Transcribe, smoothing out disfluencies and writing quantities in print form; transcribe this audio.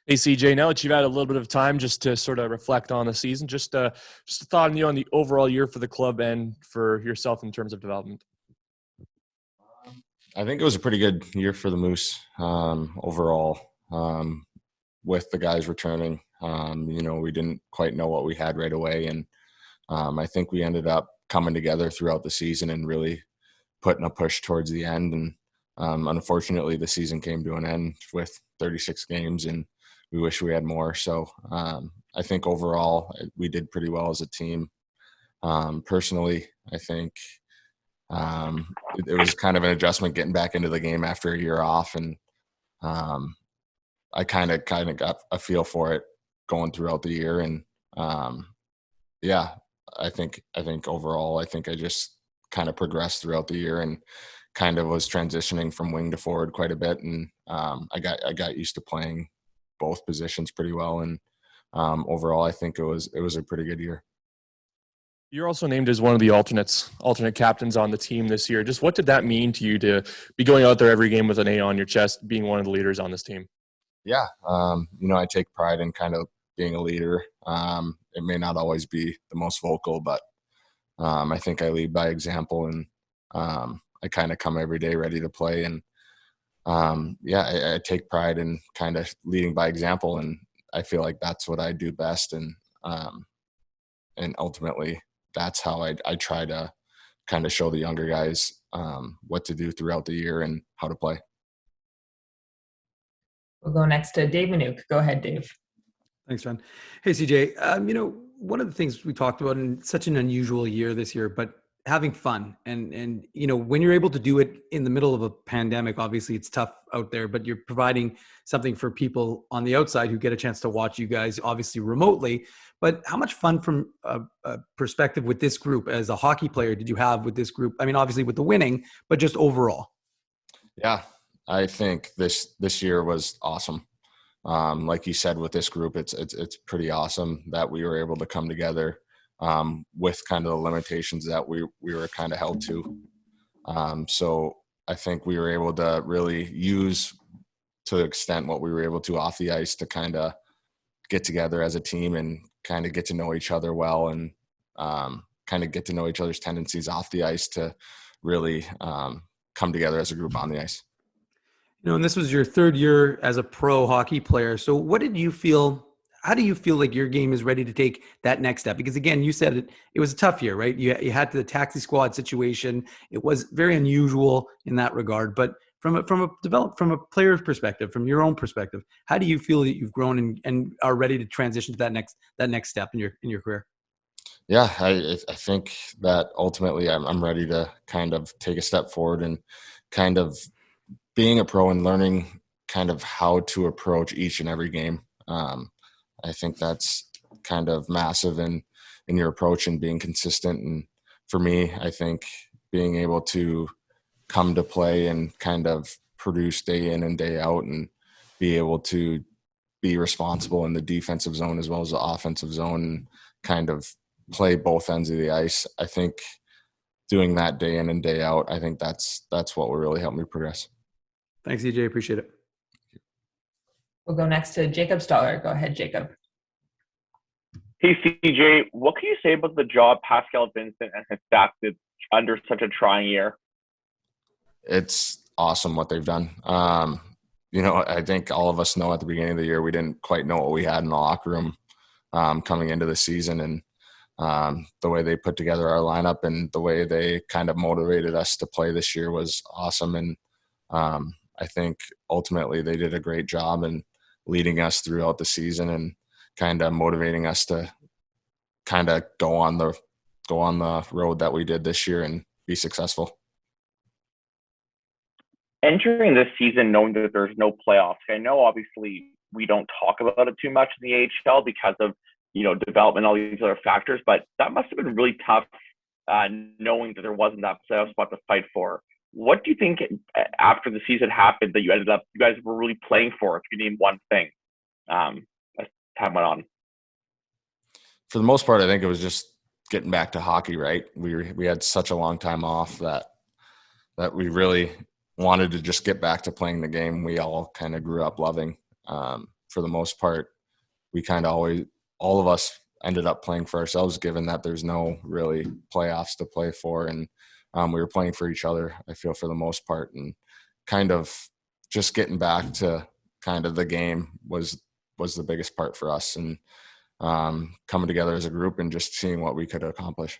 Hey CJ, now that you've had a little bit of time just to sort of reflect on the season, just a thought on you on the overall year for the club and for yourself in terms of development. I think it was a pretty good year for the Moose overall, with the guys returning. We didn't quite know what we had right away, and I think we ended up coming together throughout the season and really putting a push towards the end. And unfortunately, the season came to an end with 36 games, and we wish we had more. So I think overall we did pretty well as a team. Personally, I think it was kind of an adjustment getting back into the game after a year off, and I kind of got a feel for it going throughout the year. And yeah, I think overall, I think I just kind of progressed throughout the year and kind of was transitioning from wing to forward quite a bit, and I got used to playing both positions pretty well. And overall, I think it was a pretty good year. You're also named as one of the alternate captains on the team this year. Just what did that mean to you to be going out there every game with an A on your chest, being one of the leaders on this team? Yeah, I take pride in kind of being a leader. It may not always be the most vocal, but I think I lead by example, and I kind of come every day ready to play. And I take pride in kind of leading by example, and I feel like that's what I do best. And ultimately, that's how I try to kind of show the younger guys what to do throughout the year and how to play. We'll go next to Dave Minuk. Go ahead, Dave. Thanks, John. Hey, CJ. One of the things we talked about in such an unusual year this year, but having fun and when you're able to do it in the middle of a pandemic, obviously it's tough out there, but you're providing something for people on the outside who get a chance to watch you guys, obviously remotely. But how much fun from a perspective with this group as a hockey player did you have with this group? I mean, obviously with the winning, but just overall. Yeah, I think this year was awesome. Like you said, with this group, it's pretty awesome that we were able to come together with kind of the limitations that we were kind of held to. So I think we were able to really use to the extent what we were able to off the ice to kind of get together as a team and kind of get to know each other well, and kind of get to know each other's tendencies off the ice to really come together as a group on the ice. And this was your third year as a pro hockey player. So what did you feel? How do you feel like your game is ready to take that next step? Because again, you said it was a tough year, right? You had the taxi squad situation. It was very unusual in that regard. But from a player's perspective, from your own perspective, how do you feel that you've grown and are ready to transition to that next step in your career? Yeah, I think that ultimately I'm ready to kind of take a step forward and kind of being a pro and learning kind of how to approach each and every game. I think that's kind of massive in your approach and being consistent. And for me, I think being able to come to play and kind of produce day in and day out and be able to be responsible in the defensive zone as well as the offensive zone and kind of play both ends of the ice. I think doing that day in and day out, I think that's what will really help me progress. Thanks, EJ. Appreciate it. We'll go next to Jacob Stoller. Go ahead, Jacob. Hey, CJ, what can you say about the job Pascal Vincent and his staff did under such a trying year? It's awesome what they've done. I think all of us know at the beginning of the year we didn't quite know what we had in the locker room coming into the season, and the way they put together our lineup and the way they kind of motivated us to play this year was awesome. And I think ultimately they did a great job in leading us throughout the season and kind of motivating us to kind of go on the road that we did this year and be successful. Entering this season knowing that there's no playoffs, I know obviously we don't talk about it too much in the AHL because of development, all these other factors, but that must have been really tough knowing that there wasn't that playoff spot to fight for. What do you think after the season happened that you guys were really playing for, if you name one thing as time went on? For the most part, I think it was just getting back to hockey, right? We had such a long time off that we really wanted to just get back to playing the game we all kind of grew up loving. for the most part, we kind of always, all of us ended up playing for ourselves, given that there's no really playoffs to play for. And we were playing for each other, I feel, for the most part. And kind of just getting back to kind of the game was the biggest part for us. And coming together as a group and just seeing what we could accomplish.